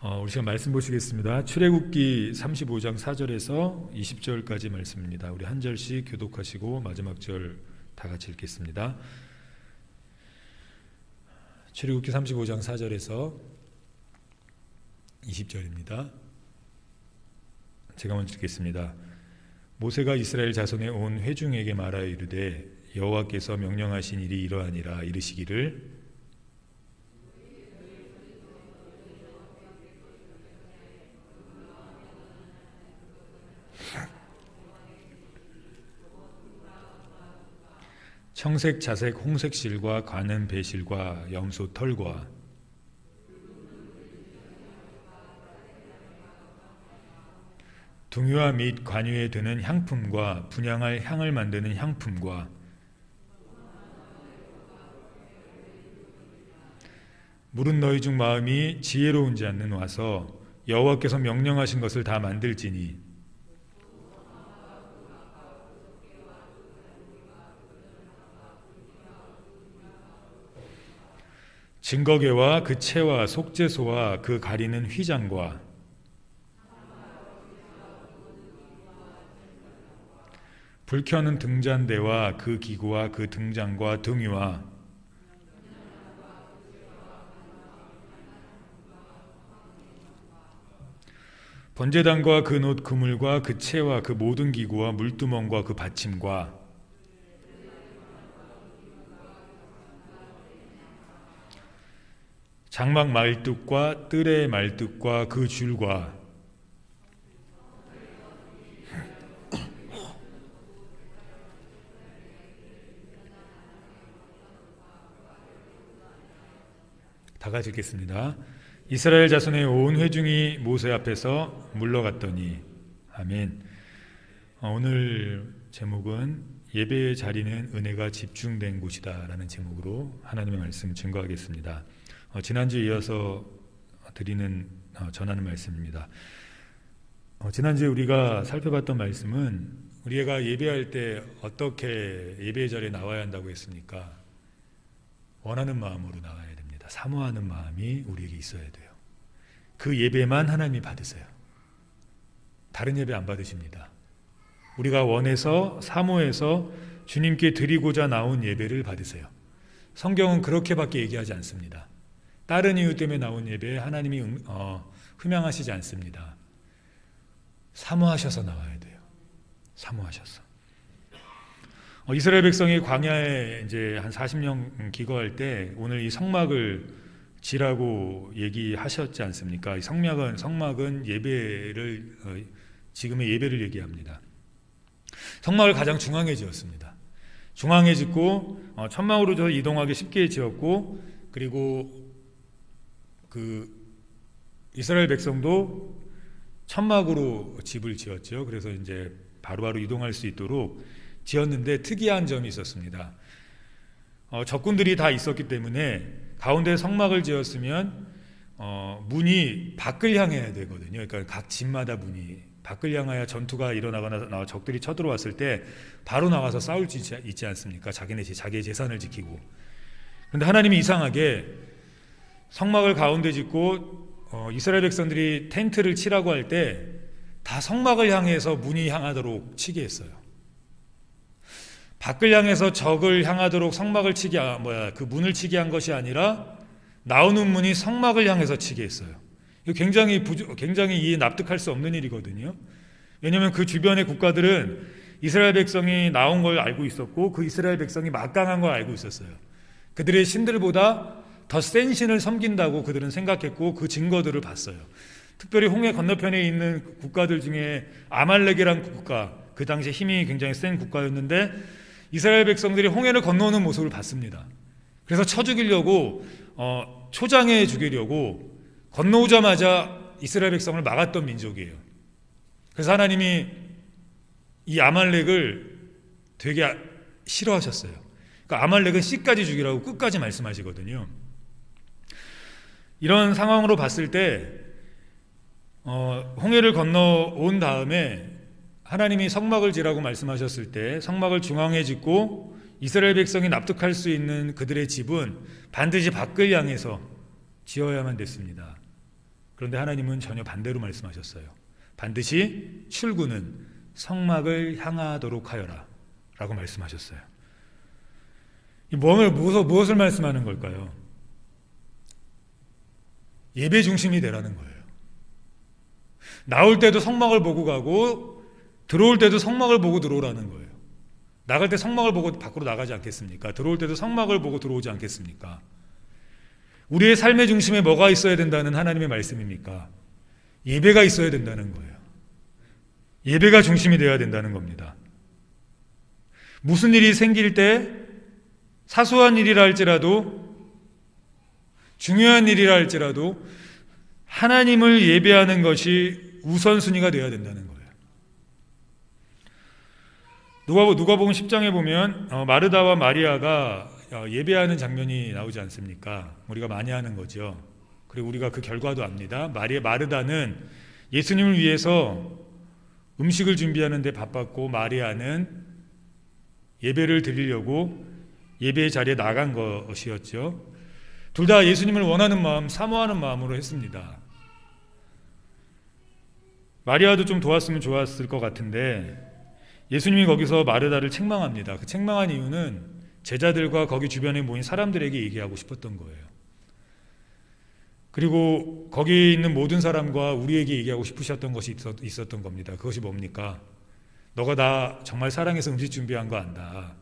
우리 시간 말씀 보시겠습니다. 출애굽기 35장 4절에서 20절까지 말씀입니다. 우리 한 절씩 교독하시고 마지막 절 다 같이 읽겠습니다. 출애굽기 35장 4절에서 20절입니다. 제가 먼저 읽겠습니다. 모세가 이스라엘 자손의 온 회중에게 말하여 이르되 여호와께서 명령하신 일이 이러하니라. 이르시기를 청색, 자색, 홍색 실과 가는 배실과 염소 털과 둥이와 및 관유에 드는 향품과 분향할 향을 만드는 향품과 물은 너희 중 마음이 지혜로운지 않는 와서 여호와께서 명령하신 것을 다 만들지니 증거개와 그 채와 속죄소와 그 가리는 휘장과 불 켜는 등잔대와 그 기구와 그 등잔과 등위와 번제단과 그 놋 그물과 그 채와 그 모든 기구와 물두멍과 그 받침과 장막 말뚝과 뜰의 말뚝과 그 줄과 다 같이 읽겠습니다. 이스라엘 자손의 온 회중이 모세 앞에서 물러갔더니 아멘. 오늘 제목은 예배의 자리는 은혜가 집중된 곳이다 라는 제목으로 하나님의 말씀 증거하겠습니다. 지난주에 이어서 전하는 말씀입니다. 지난주에 우리가 살펴봤던 말씀은 우리가 예배할 때 어떻게 예배의 자리에 나와야 한다고 했습니까? 원하는 마음으로 나와야 됩니다. 사모하는 마음이 우리에게 있어야 돼요. 그 예배만 하나님이 받으세요. 다른 예배 안 받으십니다. 우리가 원해서 사모해서 주님께 드리고자 나온 예배를 받으세요. 성경은 그렇게밖에 얘기하지 않습니다. 다른 이유 때문에 나온 예배에 하나님이 흠양하시지 않습니다. 사모하셔서 나와야 돼요. 사모하셔서. 이스라엘 백성이 광야에 이제 한 40년 기거할 때 오늘 이 성막을 지라고 얘기하셨지 않습니까? 이 성막은 예배를 지금의 예배를 얘기합니다. 성막을 가장 중앙에 지었습니다. 중앙에 짓고 천막으로 저 이동하기 쉽게 지었고 그리고 그 이스라엘 백성도 천막으로 집을 지었죠. 그래서 이제 바로바로 이동할 수 있도록 지었는데 특이한 점이 있었습니다. 적군들이 다 있었기 때문에 가운데 성막을 지었으면 문이 밖을 향해야 되거든요. 그러니까 각 집마다 문이 밖을 향하여 전투가 일어나거나 적들이 쳐들어왔을 때 바로 나가서 싸울 수 있지 않습니까? 자기의 재산을 지키고. 그런데 하나님이 이상하게 성막을 가운데 짓고 이스라엘 백성들이 텐트를 치라고 할 때 다 성막을 향해서 문이 향하도록 치게 했어요. 밖을 향해서 적을 향하도록 그 문을 치게 한 것이 아니라 나오는 문이 성막을 향해서 치게 했어요. 이거 굉장히 이해 납득할 수 없는 일이거든요. 왜냐하면 그 주변의 국가들은 이스라엘 백성이 나온 걸 알고 있었고 그 이스라엘 백성이 막강한 걸 알고 있었어요. 그들의 신들보다 더 센 신을 섬긴다고 그들은 생각했고 그 증거들을 봤어요. 특별히 홍해 건너편에 있는 국가들 중에 아말렉이라는 국가, 그 당시에 힘이 굉장히 센 국가였는데 이스라엘 백성들이 홍해를 건너오는 모습을 봤습니다. 그래서 쳐 죽이려고 초장해 죽이려고 건너오자마자 이스라엘 백성을 막았던 민족이에요. 그래서 하나님이 이 아말렉을 되게 싫어하셨어요. 그러니까 아말렉은 씨까지 죽이라고 끝까지 말씀하시거든요. 이런 상황으로 봤을 때 홍해를 건너온 다음에 하나님이 성막을 지라고 말씀하셨을 때 성막을 중앙에 짓고 이스라엘 백성이 납득할 수 있는 그들의 집은 반드시 밖을 향해서 지어야만 됐습니다. 그런데 하나님은 전혀 반대로 말씀하셨어요. 반드시 출구는 성막을 향하도록 하여라 라고 말씀하셨어요. 무엇을 말씀하는 걸까요? 예배 중심이 되라는 거예요. 나올 때도 성막을 보고 가고 들어올 때도 성막을 보고 들어오라는 거예요. 나갈 때 성막을 보고 밖으로 나가지 않겠습니까? 들어올 때도 성막을 보고 들어오지 않겠습니까? 우리의 삶의 중심에 뭐가 있어야 된다는 하나님의 말씀입니까? 예배가 있어야 된다는 거예요. 예배가 중심이 되어야 된다는 겁니다. 무슨 일이 생길 때 사소한 일이라 할지라도 중요한 일이라 할지라도 하나님을 예배하는 것이 우선순위가 되어야 된다는 거예요. 누가복음 10장에 보면 마르다와 마리아가 예배하는 장면이 나오지 않습니까? 우리가 많이 하는 거죠. 그리고 우리가 그 결과도 압니다. 마르다는 예수님을 위해서 음식을 준비하는데 바빴고 마리아는 예배를 드리려고 예배의 자리에 나간 것이었죠. 둘 다 예수님을 원하는 마음, 사모하는 마음으로 했습니다. 마리아도 좀 도왔으면 좋았을 것 같은데 예수님이 거기서 마르다를 책망합니다. 그 책망한 이유는 제자들과 거기 주변에 모인 사람들에게 얘기하고 싶었던 거예요. 그리고 거기 있는 모든 사람과 우리에게 얘기하고 싶으셨던 것이 있었던 겁니다. 그것이 뭡니까? 너가 나 정말 사랑해서 음식 준비한 거 안다.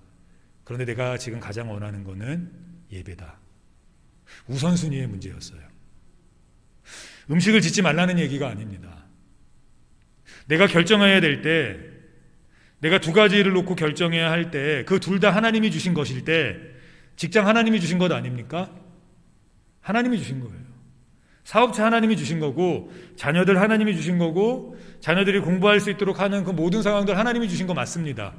그런데 내가 지금 가장 원하는 거는 예배다. 우선순위의 문제였어요. 음식을 짓지 말라는 얘기가 아닙니다. 내가 결정해야 될 때, 내가 두 가지를 놓고 결정해야 할 때, 그 둘 다 하나님이 주신 것일 때, 직장 하나님이 주신 것 아닙니까? 하나님이 주신 거예요. 사업체 하나님이 주신 거고, 자녀들 하나님이 주신 거고, 자녀들이 공부할 수 있도록 하는 그 모든 상황들 하나님이 주신 거 맞습니다.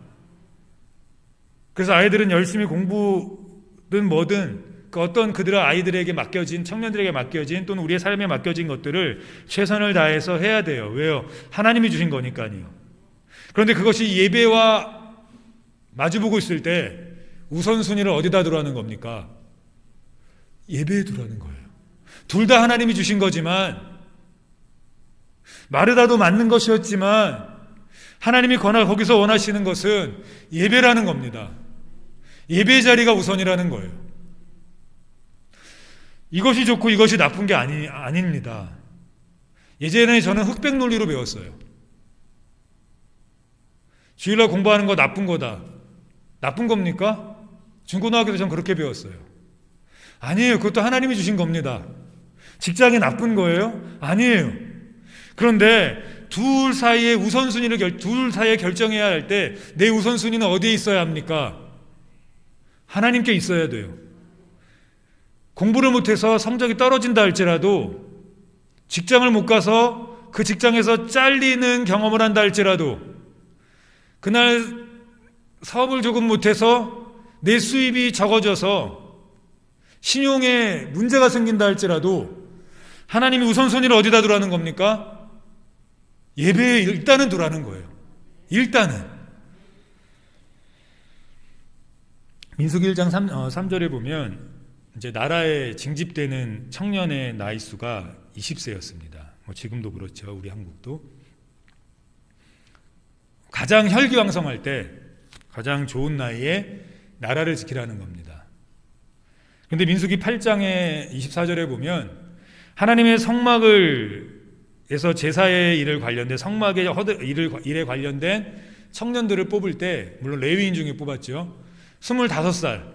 그래서 아이들은 열심히 공부든 뭐든 그 어떤 그들의 아이들에게 맡겨진, 청년들에게 맡겨진 또는 우리의 삶에 맡겨진 것들을 최선을 다해서 해야 돼요. 왜요? 하나님이 주신 거니까요. 그런데 그것이 예배와 마주보고 있을 때 우선순위를 어디다 두라는 겁니까? 예배에 두라는 거예요. 둘 다 하나님이 주신 거지만, 마르다도 맞는 것이었지만 하나님이 거기서 원하시는 것은 예배라는 겁니다. 예배의 자리가 우선이라는 거예요. 이것이 좋고 이것이 나쁜 게 아닙니다. 예전에 저는 흑백 논리로 배웠어요. 주일날 공부하는 거 나쁜 거다. 나쁜 겁니까? 중고등학교 때 전 그렇게 배웠어요. 아니에요. 그것도 하나님이 주신 겁니다. 직장이 나쁜 거예요? 아니에요. 그런데 둘 사이에 결정해야 할 때 내 우선순위는 어디에 있어야 합니까? 하나님께 있어야 돼요. 공부를 못해서 성적이 떨어진다 할지라도, 직장을 못 가서 그 직장에서 잘리는 경험을 한다 할지라도, 그날 사업을 조금 못해서 내 수입이 적어져서 신용에 문제가 생긴다 할지라도 하나님이 우선순위를 어디다 두라는 겁니까? 예배에 일단은 두라는 거예요. 일단은. 민수기 1장 3절에 보면 이제 나라에 징집되는 청년의 나이 수가 20세였습니다. 지금도 그렇죠. 우리 한국도. 가장 혈기왕성할 때 가장 좋은 나이에 나라를 지키라는 겁니다. 그런데 민수기 8장의 24절에 보면 하나님의 성막에서 제사의 일을 관련된 성막의 일에 관련된 청년들을 뽑을 때, 물론 레위인 중에 뽑았죠. 25살.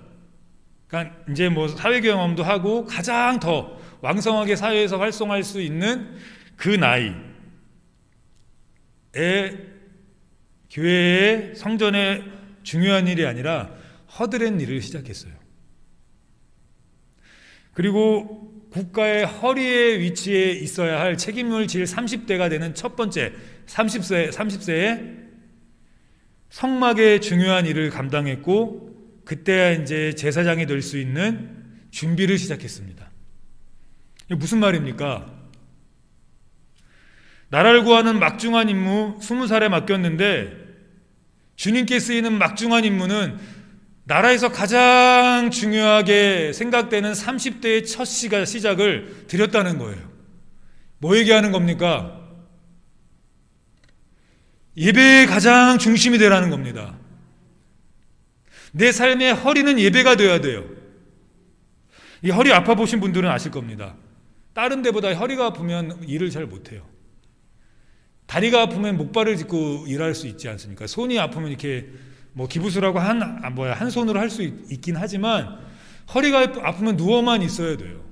그러니까 이제 사회 경험도 하고 가장 더 왕성하게 사회에서 활동할 수 있는 그 나이에 교회의 성전의 중요한 일이 아니라 허드렛 일을 시작했어요. 그리고 국가의 허리에 위치해 있어야 할 책임을 질 30대가 되는 첫 번째 30세에 성막의 중요한 일을 감당했고, 그때야 이제 제사장이 될 수 있는 준비를 시작했습니다. 이게 무슨 말입니까? 나라를 구하는 막중한 임무 20살에 맡겼는데, 주님께 쓰이는 막중한 임무는 나라에서 가장 중요하게 생각되는 30대의 첫 시작을 드렸다는 거예요. 뭐 얘기하는 겁니까? 예배의 가장 중심이 되라는 겁니다. 내 삶의 허리는 예배가 되어야 돼요. 이 허리 아파 보신 분들은 아실 겁니다. 다른 데보다 허리가 아프면 일을 잘 못해요. 다리가 아프면 목발을 짚고 일할 수 있지 않습니까? 손이 아프면 이렇게 뭐 기부술하고 한 손으로 할 수 있긴 하지만 허리가 아프면 누워만 있어야 돼요.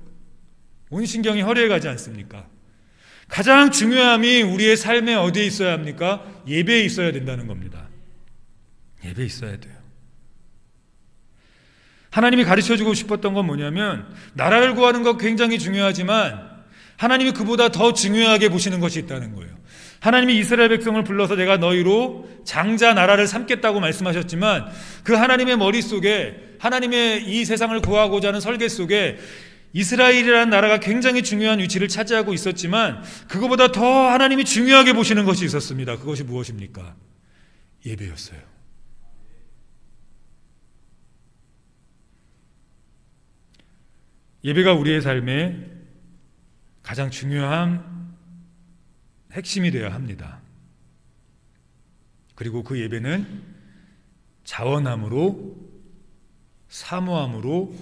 온 신경이 허리에 가지 않습니까? 가장 중요함이 우리의 삶에 어디에 있어야 합니까? 예배에 있어야 된다는 겁니다. 예배에 있어야 돼요. 하나님이 가르쳐주고 싶었던 건 뭐냐면 나라를 구하는 것 굉장히 중요하지만 하나님이 그보다 더 중요하게 보시는 것이 있다는 거예요. 하나님이 이스라엘 백성을 불러서 내가 너희로 장자 나라를 삼겠다고 말씀하셨지만 그 하나님의 머릿속에 하나님의 이 세상을 구하고자 하는 설계 속에 이스라엘이라는 나라가 굉장히 중요한 위치를 차지하고 있었지만 그거보다 더 하나님이 중요하게 보시는 것이 있었습니다. 그것이 무엇입니까? 예배였어요. 예배가 우리의 삶에 가장 중요한 핵심이 되어야 합니다. 그리고 그 예배는 자원함으로 사모함으로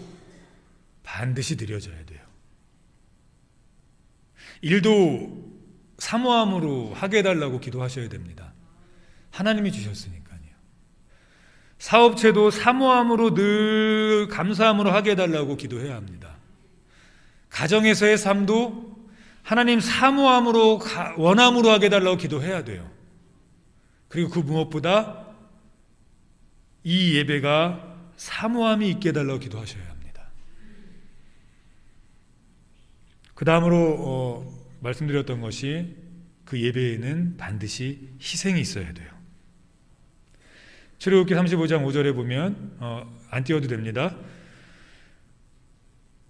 반드시 드려져야 돼요. 일도 사모함으로 하게 해달라고 기도하셔야 됩니다. 하나님이 주셨으니까요. 사업체도 사모함으로 늘 감사함으로 하게 해달라고 기도해야 합니다. 가정에서의 삶도 하나님 사모함으로 원함으로 하게 해달라고 기도해야 돼요. 그리고 그 무엇보다 이 예배가 사모함이 있게 해달라고 기도하셔야 합니다. 그 다음으로 말씀드렸던 것이 그 예배에는 반드시 희생이 있어야 돼요. 출애굽기 35장 5절에 보면 안 띄워도 됩니다.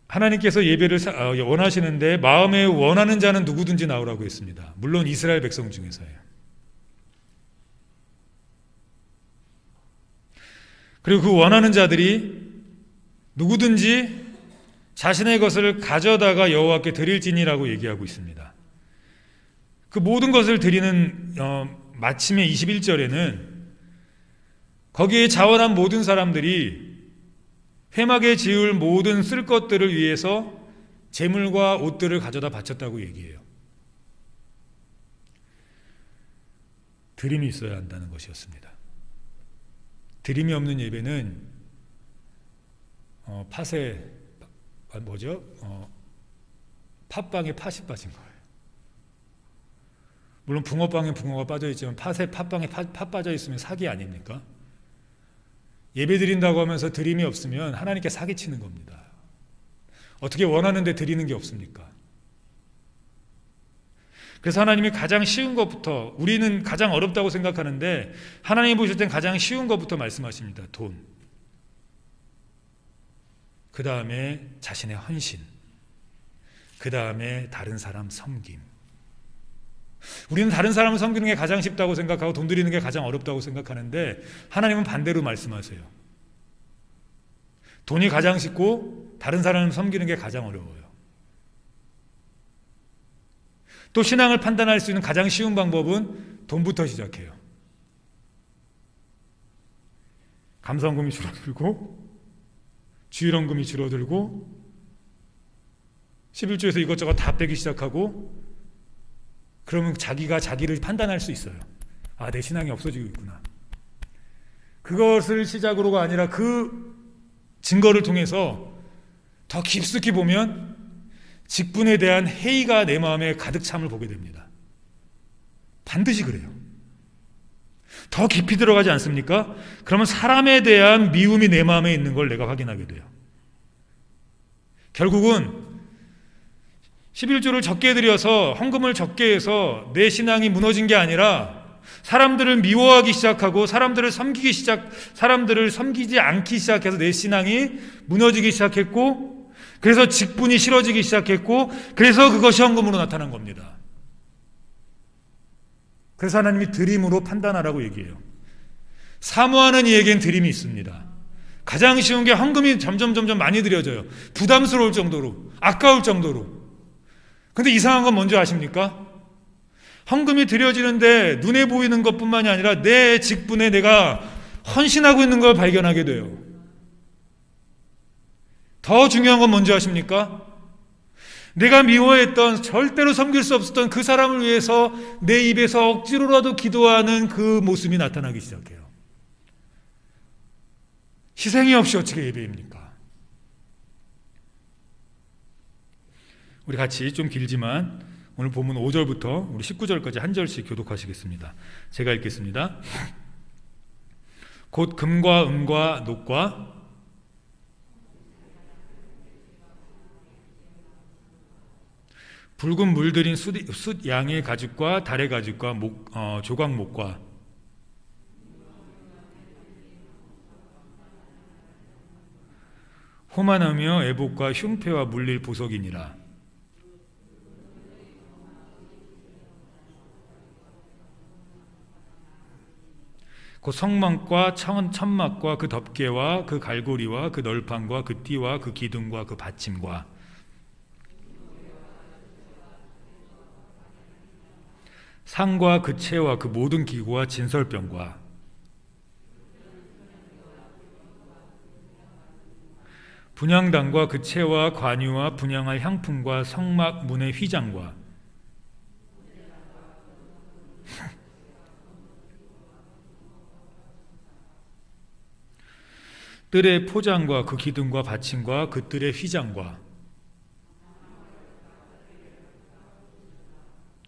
하나님께서 예배를 원하시는데 마음에 원하는 자는 누구든지 나오라고 했습니다. 물론 이스라엘 백성 중에서예요. 그리고 그 원하는 자들이 누구든지 자신의 것을 가져다가 여호와께 드릴지니라고 얘기하고 있습니다. 그 모든 것을 드리는 마침의 21절에는 거기에 자원한 모든 사람들이 회막에 지을 모든 쓸 것들을 위해서 재물과 옷들을 가져다 바쳤다고 얘기해요. 드림이 있어야 한다는 것이었습니다. 드림이 없는 예배는 팥빵에 팥이 빠진 거예요. 물론 붕어빵에 붕어가 빠져있지만 팥빵에 팥 빠져있으면 사기 아닙니까? 예배 드린다고 하면서 드림이 없으면 하나님께 사기치는 겁니다. 어떻게 원하는데 드리는 게 없습니까? 그래서 하나님이 가장 쉬운 것부터, 우리는 가장 어렵다고 생각하는데 하나님이 보실 땐 가장 쉬운 것부터 말씀하십니다. 돈. 그 다음에 자신의 헌신. 그 다음에 다른 사람 섬김. 우리는 다른 사람을 섬기는 게 가장 쉽다고 생각하고 돈 드리는 게 가장 어렵다고 생각하는데 하나님은 반대로 말씀하세요. 돈이 가장 쉽고 다른 사람을 섬기는 게 가장 어려워요. 또 신앙을 판단할 수 있는 가장 쉬운 방법은 돈부터 시작해요. 감사원금이 줄어들고 주일원금이 줄어들고 11조에서 이것저것 다 빼기 시작하고 그러면 자기가 자기를 판단할 수 있어요. 아, 내 신앙이 없어지고 있구나. 그것을 시작으로가 아니라 그 증거를 통해서 더 깊숙이 보면 직분에 대한 회의가 내 마음에 가득 참을 보게 됩니다. 반드시 그래요. 더 깊이 들어가지 않습니까? 그러면 사람에 대한 미움이 내 마음에 있는 걸 내가 확인하게 돼요. 결국은 11조를 적게 드려서 헌금을 적게 해서 내 신앙이 무너진 게 아니라 사람들을 미워하기 시작하고 사람들을 섬기지 않기 시작해서 내 신앙이 무너지기 시작했고 그래서 직분이 싫어지기 시작했고 그래서 그것이 헌금으로 나타난 겁니다. 그래서 하나님이 드림으로 판단하라고 얘기해요. 사모하는 이에겐 드림이 있습니다. 가장 쉬운 게 헌금이 점점 많이 드려져요. 부담스러울 정도로, 아까울 정도로. 근데 이상한 건 뭔지 아십니까? 헌금이 드려지는데 눈에 보이는 것뿐만이 아니라 내 직분에 내가 헌신하고 있는 걸 발견하게 돼요. 더 중요한 건 뭔지 아십니까? 내가 미워했던, 절대로 섬길 수 없었던 그 사람을 위해서 내 입에서 억지로라도 기도하는 그 모습이 나타나기 시작해요. 희생이 없이 어떻게 예배입니까? 우리 같이 좀 길지만 오늘 본문 5절부터 우리 19절까지 한 절씩 교독하시겠습니다. 제가 읽겠습니다. 곧 금과 은과 녹과 붉은 물들인 숫 양의 가죽과 달의 가죽과 조각목과 호만하며 애복과 흉패와 물릴 보석이니라. 그 성막과 천막과 그 덮개와 그 갈고리와 그 널판과 그 띠와 그 기둥과 그 받침과 상과 그 채와 그 모든 기구와 진설병과 분향단과 그 채와 관유와 분향할 향품과 성막 문의 휘장과 뜰의 포장과 그 기둥과 받침과 그 뜰의 휘장과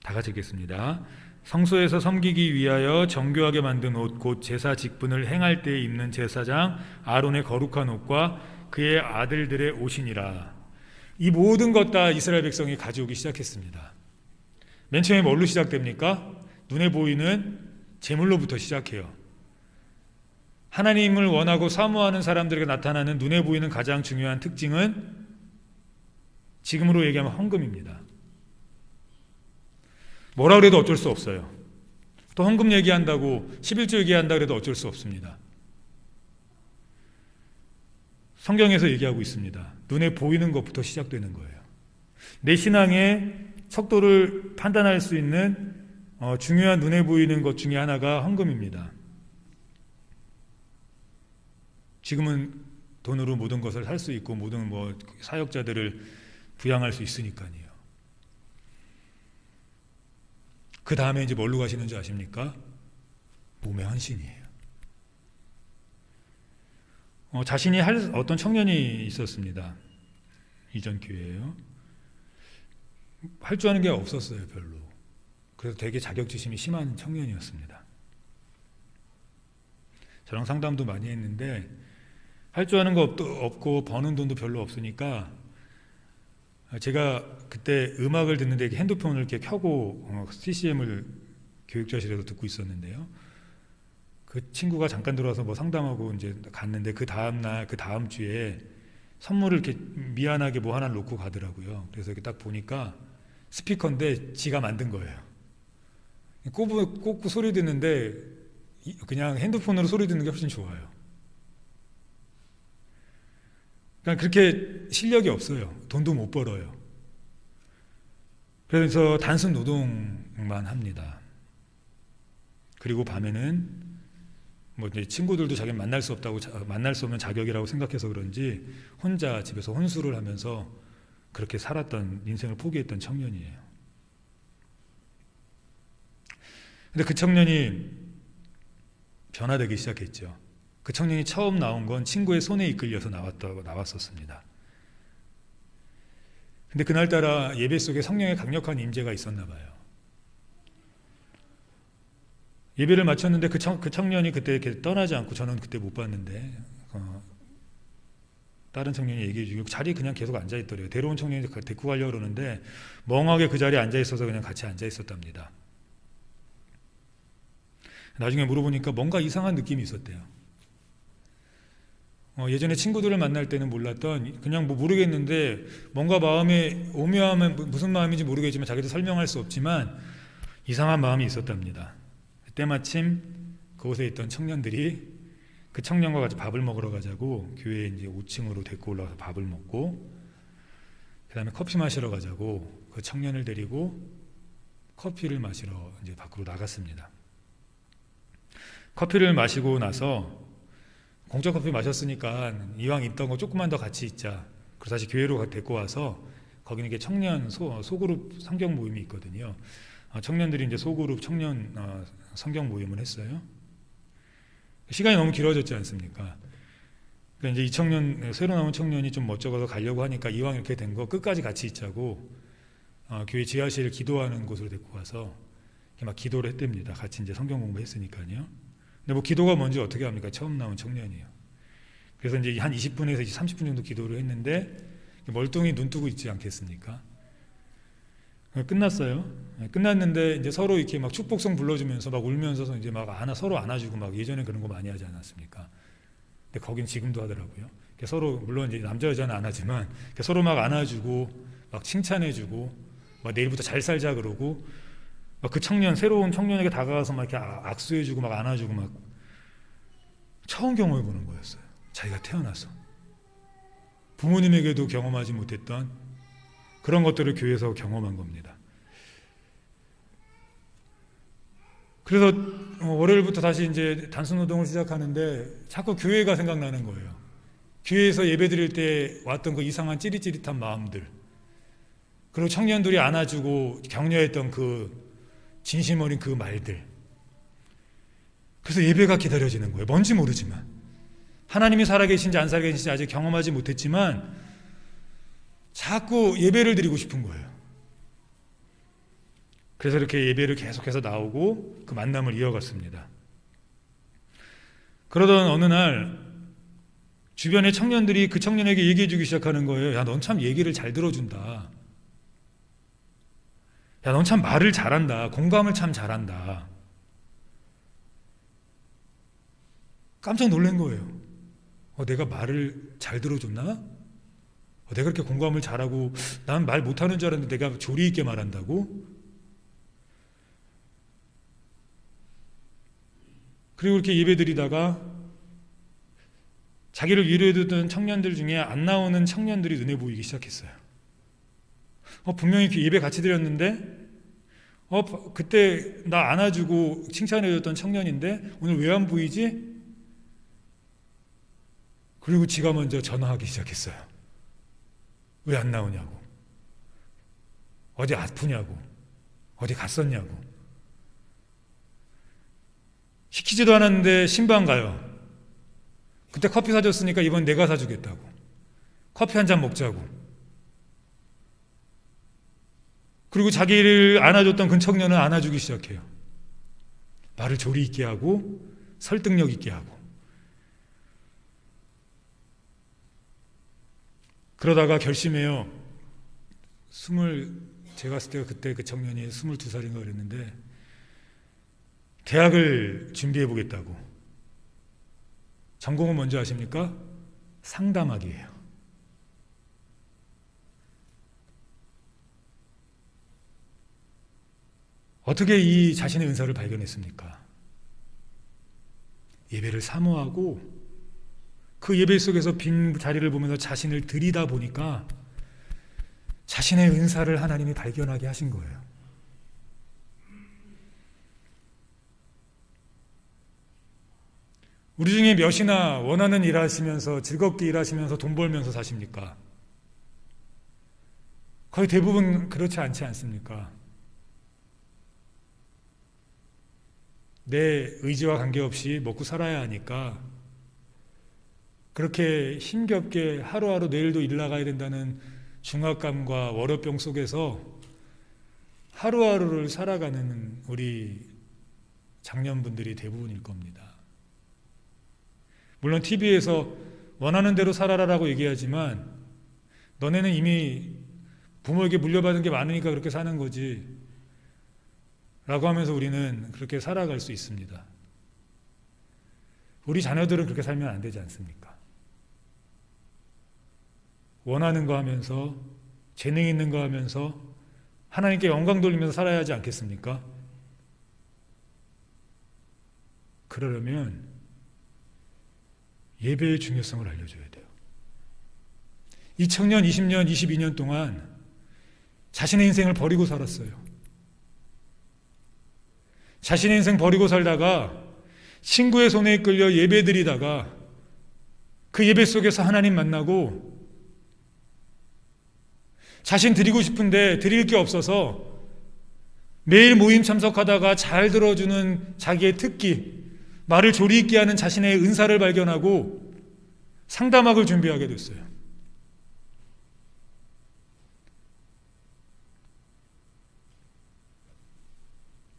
다 같이 읽겠습니다. 성소에서 섬기기 위하여 정교하게 만든 옷 곧 제사 직분을 행할 때에 입는 제사장 아론의 거룩한 옷과 그의 아들들의 옷이니라. 이 모든 것 다 이스라엘 백성이 가져오기 시작했습니다. 맨 처음에 뭘로 시작됩니까? 눈에 보이는 제물로부터 시작해요. 하나님을 원하고 사모하는 사람들에게 나타나는 눈에 보이는 가장 중요한 특징은 지금으로 얘기하면 헌금입니다. 뭐라 그래도 어쩔 수 없어요. 또 헌금 얘기한다고 11조 얘기한다 그래도 어쩔 수 없습니다. 성경에서 얘기하고 있습니다. 눈에 보이는 것부터 시작되는 거예요. 내 신앙의 척도를 판단할 수 있는 중요한 눈에 보이는 것 중에 하나가 헌금입니다. 지금은 돈으로 모든 것을 살 수 있고 모든 사역자들을 부양할 수 있으니까요. 그 다음에 이제 뭘로 가시는지 아십니까? 몸의 헌신이에요. 자신이 할 어떤 청년이 있었습니다. 이전 교회예요. 할 줄 아는 게 없었어요, 별로. 그래서 되게 자격지심이 심한 청년이었습니다. 저랑 상담도 많이 했는데 할 줄 아는 거 없고 버는 돈도 별로 없으니까 제가 그때 음악을 듣는데 핸드폰을 이렇게 켜고 CCM을 교육자실에서 듣고 있었는데요. 그 친구가 잠깐 들어와서 상담하고 이제 갔는데 그 다음 날, 그 다음 주에 선물을 이렇게 미안하게 하나를 놓고 가더라고요. 그래서 이렇게 딱 보니까 스피커인데 지가 만든 거예요. 꽂고 소리 듣는데 그냥 핸드폰으로 소리 듣는 게 훨씬 좋아요. 그러니까 그렇게 실력이 없어요. 돈도 못 벌어요. 그래서 단순 노동만 합니다. 그리고 밤에는 이제 친구들도 자기는 만날 수 없는 자격이라고 생각해서 그런지 혼자 집에서 혼술을 하면서 그렇게 살았던, 인생을 포기했던 청년이에요. 근데 그 청년이 변화되기 시작했죠. 그 청년이 처음 나온 건 친구의 손에 이끌려서 나왔었습니다. 근데 그날따라 예배 속에 성령의 강력한 임재가 있었나 봐요. 예배를 마쳤는데 그 청년이 그때 이렇게 떠나지 않고, 저는 그때 못 봤는데 다른 청년이 얘기해 주고 자리에 그냥 계속 앉아 있더래요. 데려온 청년이 데리고 가려고 그러는데 멍하게 그 자리에 앉아 있어서 그냥 같이 앉아 있었답니다. 나중에 물어보니까 뭔가 이상한 느낌이 있었대요. 예전에 친구들을 만날 때는 몰랐던, 그냥 모르겠는데 뭔가 마음에 오묘하면 무슨 마음인지 모르겠지만 자기도 설명할 수 없지만 이상한 마음이 있었답니다. 때마침 그곳에 있던 청년들이 그 청년과 같이 밥을 먹으러 가자고 교회 이제 5층으로 데리고 올라가서 밥을 먹고, 그 다음에 커피 마시러 가자고 그 청년을 데리고 커피를 마시러 이제 밖으로 나갔습니다. 커피를 마시고 나서 공짜 커피 마셨으니까 이왕 있던 거 조금만 더 같이 있자. 그래서 다시 교회로 데리고 와서 거기는 이게 청년 소그룹 성경 모임이 있거든요. 청년들이 이제 소그룹 청년 성경 모임을 했어요. 시간이 너무 길어졌지 않습니까? 그러니까 이제 이 청년, 새로 나온 청년이 좀 멋쩍어서 가려고 하니까 이왕 이렇게 된 거 끝까지 같이 있자고 교회 지하실 기도하는 곳으로 데리고 가서 이렇게 막 기도를 했답니다. 같이 이제 성경 공부했으니까요. 근데 뭐 기도가 뭔지 어떻게 합니까? 처음 나온 청년이에요. 그래서 이제 한 20분에서 30분 정도 기도를 했는데 멀뚱히 눈 뜨고 있지 않겠습니까? 끝났어요. 끝났는데 이제 서로 이렇게 막 축복성 불러주면서 막 울면서 이제 막 서로 안아주고 막 예전에 그런 거 많이 하지 않았습니까? 근데 거긴 지금도 하더라고요. 서로 물론 이제 남자 여자는 안 하지만 서로 막 안아주고 막 칭찬해주고 막 내일부터 잘 살자 그러고 막 그 청년 새로운 청년에게 다가가서 막 이렇게 악수해주고 막 안아주고 막 처음 경험해보는 거였어요. 자기가 태어나서 부모님에게도 경험하지 못했던 그런 것들을 교회에서 경험한 겁니다. 그래서 월요일부터 다시 이제 단순 노동을 시작하는데 자꾸 교회가 생각나는 거예요. 교회에서 예배 드릴 때 왔던 그 이상한 찌릿찌릿한 마음들, 그리고 청년들이 안아주고 격려했던 그 진심 어린 그 말들. 그래서 예배가 기다려지는 거예요. 뭔지 모르지만 하나님이 살아계신지 안 살아계신지 아직 경험하지 못했지만 자꾸 예배를 드리고 싶은 거예요. 그래서 이렇게 예배를 계속해서 나오고 그 만남을 이어갔습니다. 그러던 어느 날 주변의 청년들이 그 청년에게 얘기해 주기 시작하는 거예요. 야, 넌 참 얘기를 잘 들어준다. 야, 넌 참 말을 잘한다. 공감을 참 잘한다. 깜짝 놀란 거예요. 내가 말을 잘 들어줬나? 내가 그렇게 공감을 잘하고 난 말 못하는 줄 알았는데 내가 조리 있게 말한다고? 그리고 이렇게 예배드리다가 자기를 위로해주던 청년들 중에 안 나오는 청년들이 눈에 보이기 시작했어요. 분명히 예배 같이 드렸는데 그때 나 안아주고 칭찬해줬던 청년인데 오늘 왜 안 보이지? 그리고 지가 먼저 전화하기 시작했어요. 왜 안 나오냐고, 어디 아프냐고, 어디 갔었냐고. 시키지도 않았는데 신방 가요. 그때 커피 사줬으니까 이번 내가 사주겠다고. 커피 한 잔 먹자고. 그리고 자기를 안아줬던 그 청년은 안아주기 시작해요. 말을 조리 있게 하고 설득력 있게 하고. 그러다가 결심해요. 제가 봤을 때가 그때 그 청년이 22살인가 그랬는데 대학을 준비해 보겠다고. 전공은 뭔지 아십니까? 상담학이에요. 어떻게 이 자신의 은사를 발견했습니까? 예배를 사모하고 그 예배 속에서 빈 자리를 보면서 자신을 드리다 보니까 자신의 은사를 하나님이 발견하게 하신 거예요. 우리 중에 몇이나 원하는 일 하시면서 즐겁게 일하시면서 돈 벌면서 사십니까? 거의 대부분 그렇지 않지 않습니까? 내 의지와 관계없이 먹고 살아야 하니까 그렇게 힘겹게 하루하루 내일도 일 나가야 된다는 중압감과 월요병 속에서 하루하루를 살아가는 우리 장년분들이 대부분일 겁니다. 물론 TV에서 원하는 대로 살아라라고 얘기하지만 너네는 이미 부모에게 물려받은 게 많으니까 그렇게 사는 거지 라고 하면서 우리는 그렇게 살아갈 수 있습니다. 우리 자녀들은 그렇게 살면 안 되지 않습니까? 원하는 거 하면서 재능 있는 거 하면서 하나님께 영광 돌리면서 살아야 하지 않겠습니까? 그러려면 예배의 중요성을 알려줘야 돼요. 2000년, 20년, 22년 동안 자신의 인생을 버리고 살았어요. 자신의 인생 버리고 살다가 친구의 손에 이끌려 예배 드리다가 그 예배 속에서 하나님 만나고 자신 드리고 싶은데 드릴 게 없어서 매일 모임 참석하다가 잘 들어주는 자기의 특기, 말을 조리 있게 하는 자신의 은사를 발견하고 상담학을 준비하게 됐어요.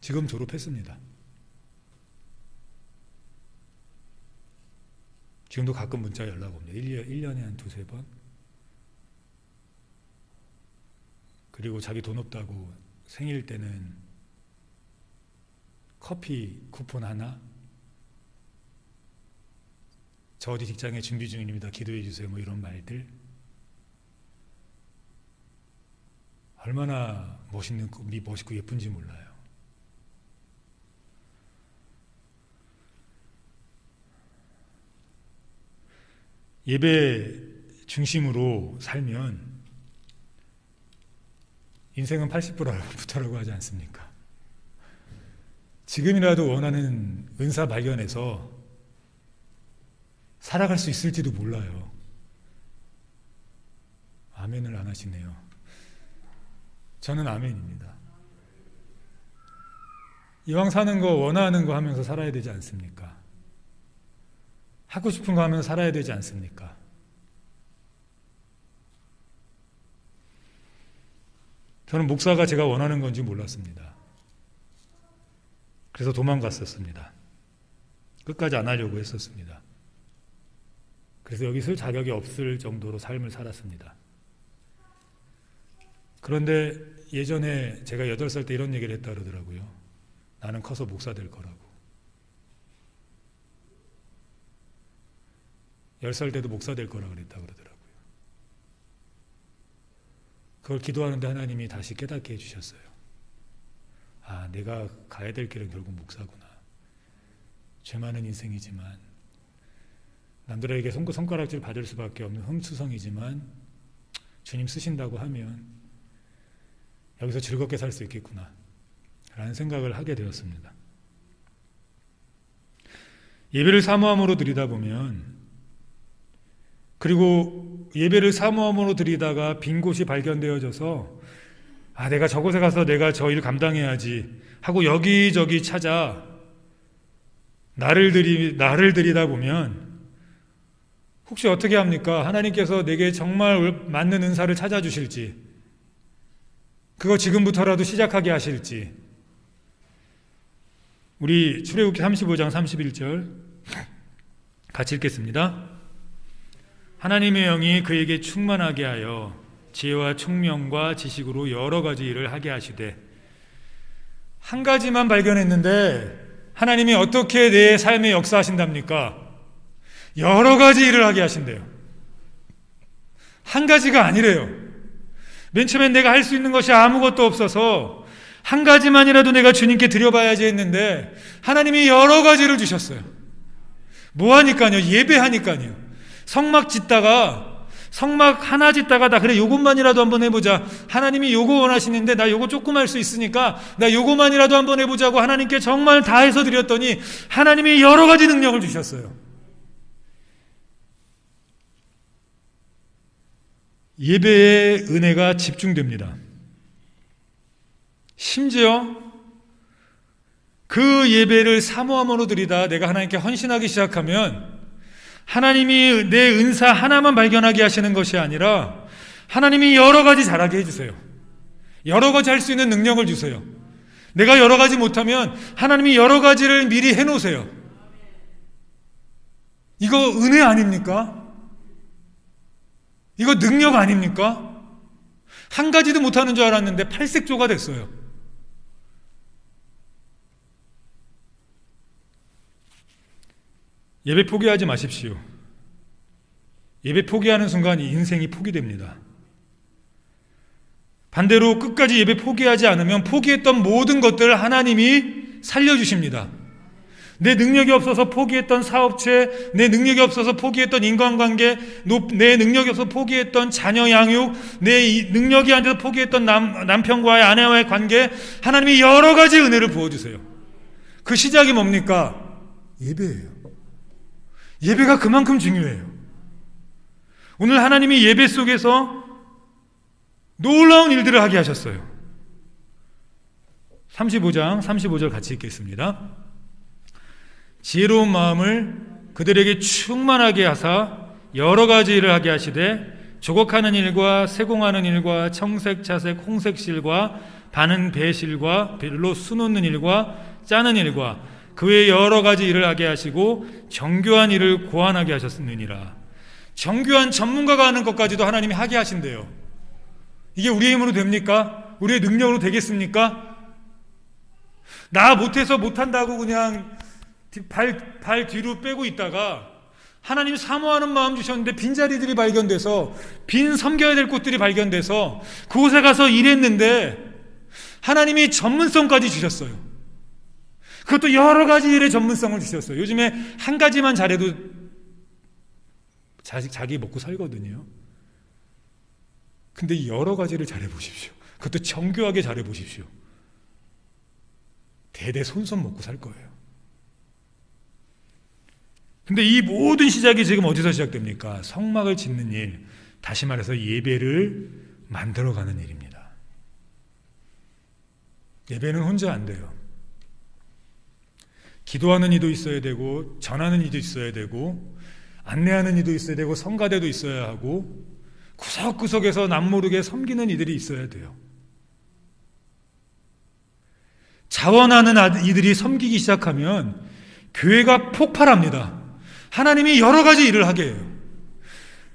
지금 졸업했습니다. 지금도 가끔 문자 연락 옵니다. 1년에 한 두세 번. 그리고 자기 돈 없다고 생일 때는 커피 쿠폰 하나, 저 어디 직장에 준비 중입니다. 기도해 주세요. 뭐 이런 말들. 얼마나 멋있고 예쁜지 몰라요. 예배 중심으로 살면 인생은 80%라고 하지 않습니까? 지금이라도 원하는 은사 발견해서 살아갈 수 있을지도 몰라요. 아멘을 안 하시네요. 저는 아멘입니다. 이왕 사는 거 원하는 거 하면서 살아야 되지 않습니까? 하고 싶은 거 하면서 살아야 되지 않습니까? 저는 목사가 제가 원하는 건지 몰랐습니다. 그래서 도망갔었습니다. 끝까지 안 하려고 했었습니다. 그래서 여기 있을 자격이 없을 정도로 삶을 살았습니다. 그런데 예전에 제가 8살 때 이런 얘기를 했다 그러더라고요. 나는 커서 목사 될 거라고. 10살 때도 목사 될 거라고 그랬다 그러더라고요. 그걸 기도하는데 하나님이 다시 깨닫게 해주셨어요. 아, 내가 가야 될 길은 결국 목사구나. 죄 많은 인생이지만 남들에게 손가락질 받을 수밖에 없는 흠수성이지만 주님 쓰신다고 하면 여기서 즐겁게 살 수 있겠구나 라는 생각을 하게 되었습니다. 예배를 사모함으로 드리다 보면, 그리고 예배를 사모함으로 드리다가 빈 곳이 발견되어져서 아, 내가 저곳에 가서 내가 저 일 감당해야지 하고 여기저기 찾아 나를 드리다 보면 혹시 어떻게 합니까? 하나님께서 내게 정말 맞는 은사를 찾아주실지, 그거 지금부터라도 시작하게 하실지. 우리 출애굽기 35장 31절 같이 읽겠습니다. 하나님의 영이 그에게 충만하게 하여 지혜와 총명과 지식으로 여러 가지 일을 하게 하시되, 한 가지만 발견했는데 하나님이 어떻게 내 삶에 역사하신답니까? 여러 가지 일을 하게 하신대요. 한 가지가 아니래요. 맨 처음엔 내가 할 수 있는 것이 아무것도 없어서 한 가지만이라도 내가 주님께 드려봐야지 했는데 하나님이 여러 가지를 주셨어요. 뭐 하니까요? 예배하니까요. 성막 하나 짓다가 나 그래 요것만이라도 한번 해보자. 하나님이 요거 원하시는데 나 요거 조금 할 수 있으니까 나 요거만이라도 한번 해보자고 하나님께 정말 다 해서 드렸더니 하나님이 여러 가지 능력을 주셨어요. 예배의 은혜가 집중됩니다. 심지어 그 예배를 사모함으로 드리다 내가 하나님께 헌신하기 시작하면 하나님이 내 은사 하나만 발견하게 하시는 것이 아니라 하나님이 여러 가지 잘하게 해주세요. 여러 가지 할 수 있는 능력을 주세요. 내가 여러 가지 못하면 하나님이 여러 가지를 미리 해놓으세요. 이거 은혜 아닙니까? 이거 능력 아닙니까? 한 가지도 못하는 줄 알았는데 팔색조가 됐어요. 예배 포기하지 마십시오. 예배 포기하는 순간 인생이 포기됩니다. 반대로 끝까지 예배 포기하지 않으면 포기했던 모든 것들을 하나님이 살려주십니다. 내 능력이 없어서 포기했던 사업체, 내 능력이 없어서 포기했던 인간관계, 내 능력이 없어서 포기했던 자녀 양육, 내 능력이 안 돼서 포기했던 남편과의 아내와의 관계, 하나님이 여러 가지 은혜를 부어주세요. 그 시작이 뭡니까? 예배예요. 예배가 그만큼 중요해요. 오늘 하나님이 예배 속에서 놀라운 일들을 하게 하셨어요. 35장 35절 같이 읽겠습니다. 지혜로운 마음을 그들에게 충만하게 하사 여러 가지 일을 하게 하시되 조곡하는 일과 세공하는 일과 청색, 차색, 홍색실과 바는 배실과 별로 수놓는 일과 짜는 일과 그 외 여러 가지 일을 하게 하시고 정교한 일을 고안하게 하셨느니라. 정교한 전문가가 하는 것까지도 하나님이 하게 하신대요. 이게 우리의 힘으로 됩니까? 우리의 능력으로 되겠습니까? 나 못해서 못한다고 그냥 발 뒤로 빼고 있다가 하나님 사모하는 마음 주셨는데 빈자리들이 발견돼서 빈 섬겨야 될 곳들이 발견돼서 그곳에 가서 일했는데 하나님이 전문성까지 주셨어요. 그것도 여러 가지 일의 전문성을 주셨어요. 요즘에 한 가지만 잘해도 자기 먹고 살거든요. 근데 여러 가지를 잘해보십시오. 그것도 정교하게 잘해보십시오. 대대손손 먹고 살 거예요. 근데 이 모든 시작이 지금 어디서 시작됩니까? 성막을 짓는 일, 다시 말해서 예배를 만들어가는 일입니다. 예배는 혼자 안 돼요. 기도하는 이도 있어야 되고, 전하는 이도 있어야 되고, 안내하는 이도 있어야 되고, 성가대도 있어야 하고, 구석구석에서 남모르게 섬기는 이들이 있어야 돼요. 자원하는 이들이 섬기기 시작하면 교회가 폭발합니다. 하나님이 여러 가지 일을 하게 해요.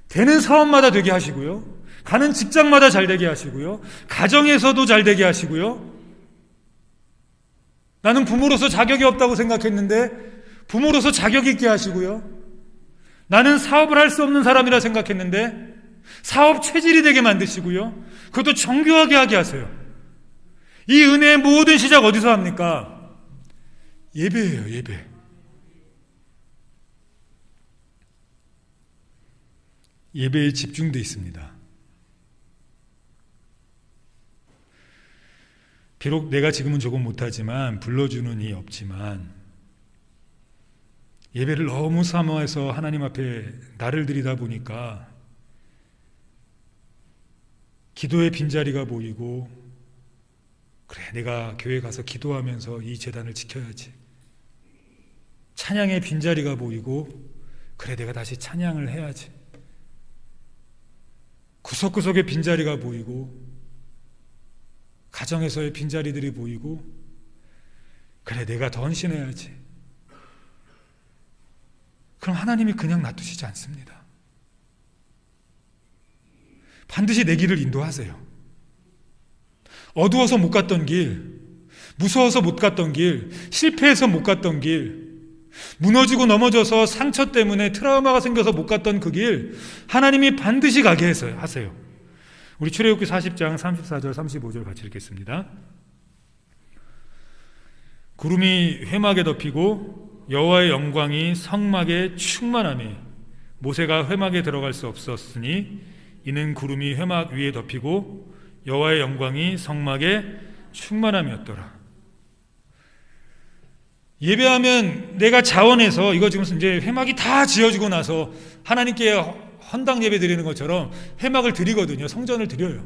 되는 사업마다 되게 하시고요. 가는 직장마다 잘 되게 하시고요. 가정에서도 잘 되게 하시고요. 나는 부모로서 자격이 없다고 생각했는데 부모로서 자격 있게 하시고요. 나는 사업을 할 수 없는 사람이라 생각했는데 사업 체질이 되게 만드시고요. 그것도 정교하게 하게 하세요. 이 은혜의 모든 시작 어디서 합니까? 예배예요, 예배. 예배에 집중되어 있습니다. 비록 내가 지금은 조금 못하지만 불러주는 이 없지만 예배를 너무 사모해서 하나님 앞에 나를 드리다 보니까 기도의 빈자리가 보이고 그래 내가 교회 가서 기도하면서 이 제단을 지켜야지. 찬양의 빈자리가 보이고 그래 내가 다시 찬양을 해야지. 구석구석에 빈자리가 보이고 가정에서의 빈자리들이 보이고 그래 내가 더 헌신해야지. 그럼 하나님이 그냥 놔두시지 않습니다. 반드시 내 길을 인도하세요. 어두워서 못 갔던 길, 무서워서 못 갔던 길, 실패해서 못 갔던 길, 무너지고 넘어져서 상처 때문에 트라우마가 생겨서 못 갔던 그 길 하나님이 반드시 가게 하세요. 우리 출애굽기 40장 34절 35절 같이 읽겠습니다. 구름이 회막에 덮이고 여호와의 영광이 성막에 충만하며 모세가 회막에 들어갈 수 없었으니 이는 구름이 회막 위에 덮이고 여호와의 영광이 성막에 충만함이었더라. 예배하면 내가 자원해서 이거 지금 이제 회막이 다 지어지고 나서 하나님께 헌당 예배 드리는 것처럼 회막을 드리거든요. 성전을 드려요.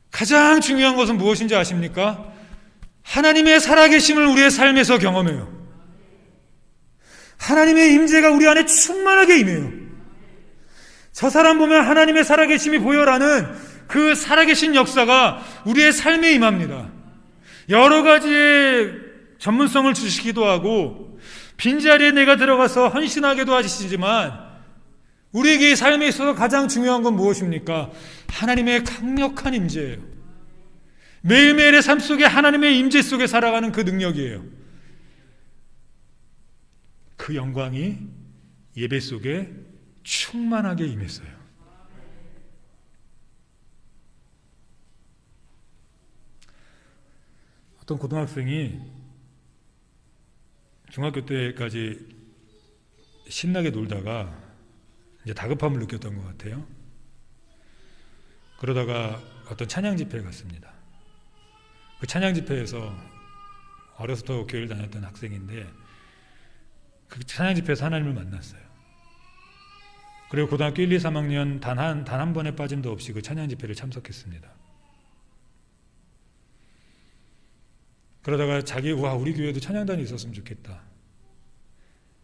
가장 중요한 것은 무엇인지 아십니까? 하나님의 살아계심을 우리의 삶에서 경험해요. 하나님의 임재가 우리 안에 충만하게 임해요. 저 사람 보면 하나님의 살아계심이 보여라는 그 살아계신 역사가 우리의 삶에 임합니다. 여러 가지의 전문성을 주시기도 하고 빈자리에 내가 들어가서 헌신하게도 하시지만 우리에게 삶에 있어서 가장 중요한 건 무엇입니까? 하나님의 강력한 임재예요. 매일매일의 삶 속에 하나님의 임재 속에 살아가는 그 능력이에요. 그 영광이 예배 속에 충만하게 임했어요. 어떤 고등학생이 중학교 때까지 신나게 놀다가 이제 다급함을 느꼈던 것 같아요. 그러다가 어떤 찬양 집회에 갔습니다. 그 찬양 집회에서 어려서부터 교회를 다녔던 학생인데 그 찬양 집회에서 하나님을 만났어요. 그리고 고등학교 1, 2, 3학년 단 한 번의 빠짐도 없이 그 찬양 집회를 참석했습니다. 그러다가 우리 교회도 찬양단이 있었으면 좋겠다.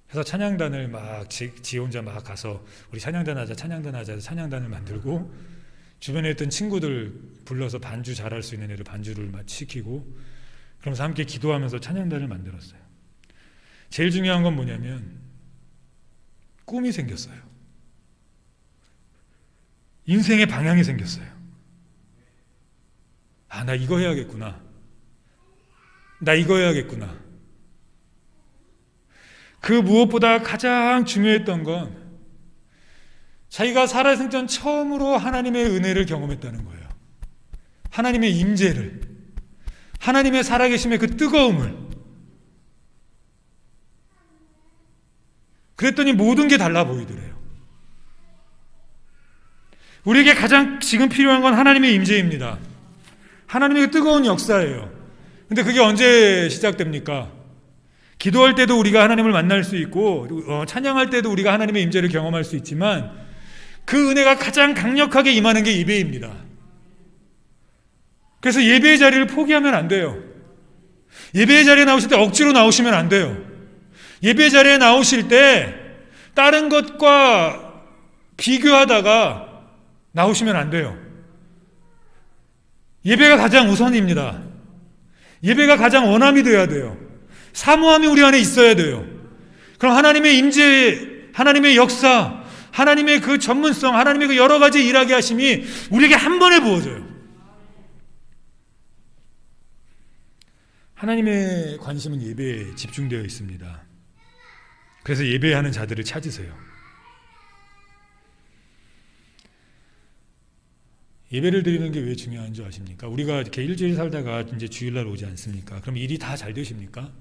그래서 찬양단을 막 지 혼자 막 가서 우리 찬양단 하자 해서 찬양단을 만들고 주변에 있던 친구들 불러서 반주 잘할 수 있는 애들 반주를 막 시키고 그러면서 함께 기도하면서 찬양단을 만들었어요. 제일 중요한 건 뭐냐면 꿈이 생겼어요. 인생의 방향이 생겼어요. 나 이거 해야겠구나. 나 이거 해야겠구나. 그 무엇보다 가장 중요했던 건 자기가 살아생전 처음으로 하나님의 은혜를 경험했다는 거예요. 하나님의 임재를, 하나님의 살아계심의 그 뜨거움을. 그랬더니 모든 게 달라 보이더래요. 우리에게 가장 지금 필요한 건 하나님의 임재입니다. 하나님의 뜨거운 역사예요. 근데 그게 언제 시작됩니까? 기도할 때도 우리가 하나님을 만날 수 있고 찬양할 때도 우리가 하나님의 임재를 경험할 수 있지만 그 은혜가 가장 강력하게 임하는 게 예배입니다. 그래서 예배의 자리를 포기하면 안 돼요. 예배의 자리에 나오실 때 억지로 나오시면 안 돼요. 예배의 자리에 나오실 때 다른 것과 비교하다가 나오시면 안 돼요. 예배가 가장 우선입니다. 예배가 가장 원함이 되어야 돼요. 사모함이 우리 안에 있어야 돼요. 그럼 하나님의 임재, 하나님의 역사, 하나님의 그 전문성, 하나님의 그 여러 가지 일하게 하심이 우리에게 한 번에 부어져요. 하나님의 관심은 예배에 집중되어 있습니다. 그래서 예배하는 자들을 찾으세요. 예배를 드리는 게 왜 중요한 줄 아십니까? 우리가 이렇게 일주일 살다가 이제 주일날 오지 않습니까? 그럼 일이 다 잘 되십니까?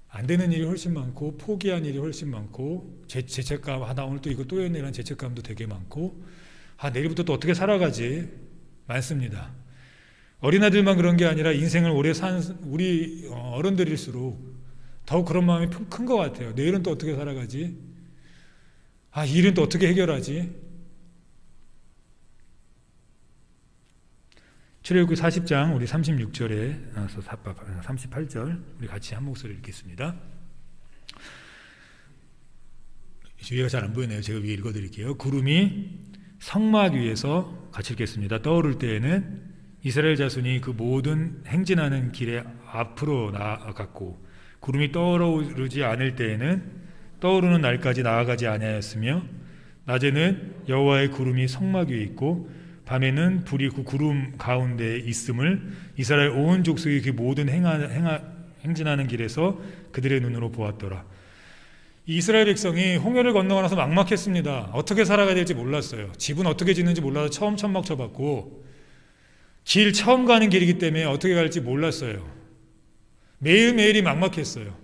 안 되는 일이 훨씬 많고 포기한 일이 훨씬 많고 죄책감 오늘 또 이거 또 했네라는 죄책감도 되게 많고 내일부터 또 어떻게 살아가지 많습니다. 어린아들만 그런 게 아니라 인생을 오래 산 우리 어른들일수록 더욱 그런 마음이 큰 것 같아요. 내일은 또 어떻게 살아가지? 이 일은 또 어떻게 해결하지? 출애굽기 40장 우리 36절에 나와서 38절 우리 같이 한 목소리 읽겠습니다. 위가 잘 안 보이네요. 제가 위에 읽어드릴게요. 구름이 성막 위에서 같이 읽겠습니다. 떠오를 때에는 이스라엘 자손이 그 모든 행진하는 길에 앞으로 나아갔고 구름이 떠오르지 않을 때에는 떠오르는 날까지 나아가지 아니하였으며 낮에는 여호와의 구름이 성막 위에 있고 밤에는 불이 그 구름 가운데에 있음을 이스라엘 온 족속이 그 모든 행진하는 길에서 그들의 눈으로 보았더라. 이스라엘 백성이 홍해를 건너고 나서 막막했습니다. 어떻게 살아가야 될지 몰랐어요. 집은 어떻게 짓는지 몰라서 처음 천막 쳐봤고 길 처음 가는 길이기 때문에 어떻게 갈지 몰랐어요. 매일매일이 막막했어요.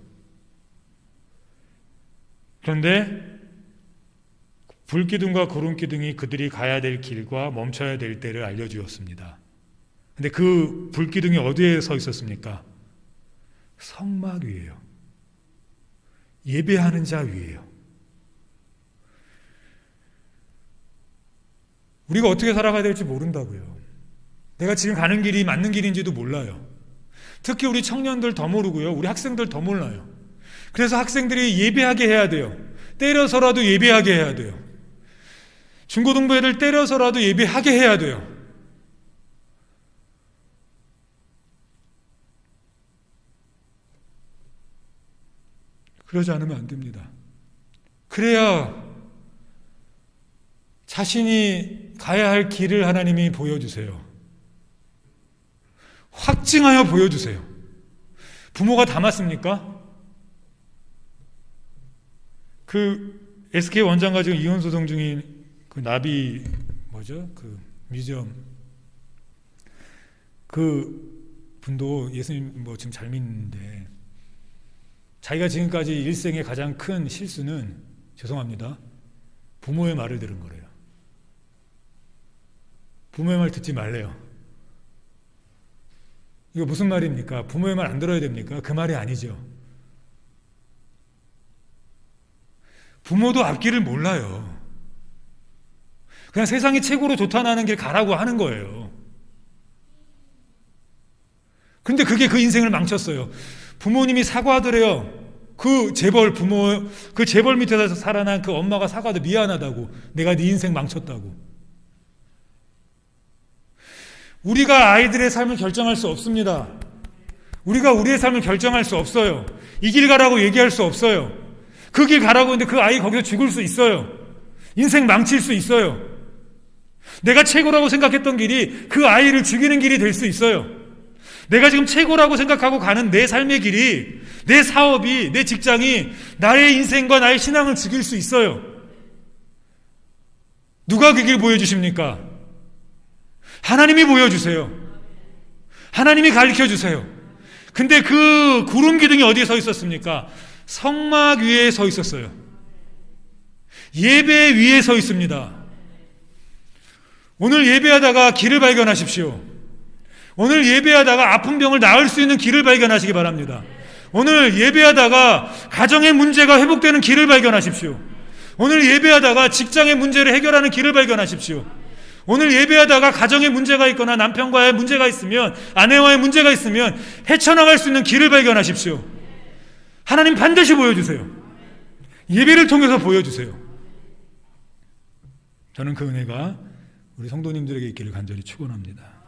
그런데 불기둥과 구름기둥이 그들이 가야 될 길과 멈춰야 될 때를 알려주었습니다. 그런데 그 불기둥이 어디에 서 있었습니까? 성막 위에요. 예배하는 자 위에요. 우리가 어떻게 살아가야 될지 모른다고요. 내가 지금 가는 길이 맞는 길인지도 몰라요. 특히 우리 청년들 더 모르고요. 우리 학생들 더 몰라요. 그래서 학생들이 예배하게 해야 돼요. 때려서라도 예배하게 해야 돼요. 중고등부 애들 때려서라도 예배하게 해야 돼요. 그러지 않으면 안 됩니다. 그래야 자신이 가야 할 길을 하나님이 보여주세요. 확증하여 보여주세요. 부모가 다 맞습니까? 그 SK 원장 가지고 이혼 소송 중인 그 나비 그 뮤지엄 그 분도 예수님 지금 잘 믿는데 자기가 지금까지 일생의 가장 큰 실수는, 죄송합니다, 부모의 말을 들은 거래요. 부모의 말 듣지 말래요. 이거 무슨 말입니까? 부모의 말 안 들어야 됩니까? 그 말이 아니죠. 부모도 앞길을 몰라요. 그냥 세상이 최고로 좋다는 길 가라고 하는 거예요. 근데 그게 그 인생을 망쳤어요. 부모님이 사과하더래요. 그 재벌 밑에서 살아난 그 엄마가 사과도 미안하다고. 내가 네 인생 망쳤다고. 우리가 아이들의 삶을 결정할 수 없습니다. 우리가 우리의 삶을 결정할 수 없어요. 이 길 가라고 얘기할 수 없어요. 그 길 가라고 했는데 그 아이 거기서 죽을 수 있어요. 인생 망칠 수 있어요. 내가 최고라고 생각했던 길이 그 아이를 죽이는 길이 될 수 있어요. 내가 지금 최고라고 생각하고 가는 내 삶의 길이, 내 사업이, 내 직장이 나의 인생과 나의 신앙을 죽일 수 있어요. 누가 그 길 보여주십니까? 하나님이 보여주세요. 하나님이 가르쳐주세요. 근데 그 구름 기둥이 어디에 서 있었습니까? 성막 위에 서 있었어요. 예배 위에 서 있습니다. 오늘 예배하다가 길을 발견하십시오. 오늘 예배하다가 아픈 병을 나을 수 있는 길을 발견하시기 바랍니다. 오늘 예배하다가 가정의 문제가 회복되는 길을 발견하십시오. 오늘 예배하다가 직장의 문제를 해결하는 길을 발견하십시오. 오늘 예배하다가 가정에 문제가 있거나 남편과의 문제가 있으면, 아내와의 문제가 있으면 헤쳐나갈 수 있는 길을 발견하십시오. 하나님 반드시 보여주세요. 예배를 통해서 보여주세요. 저는 그 은혜가 우리 성도님들에게 있기를 간절히 축원합니다.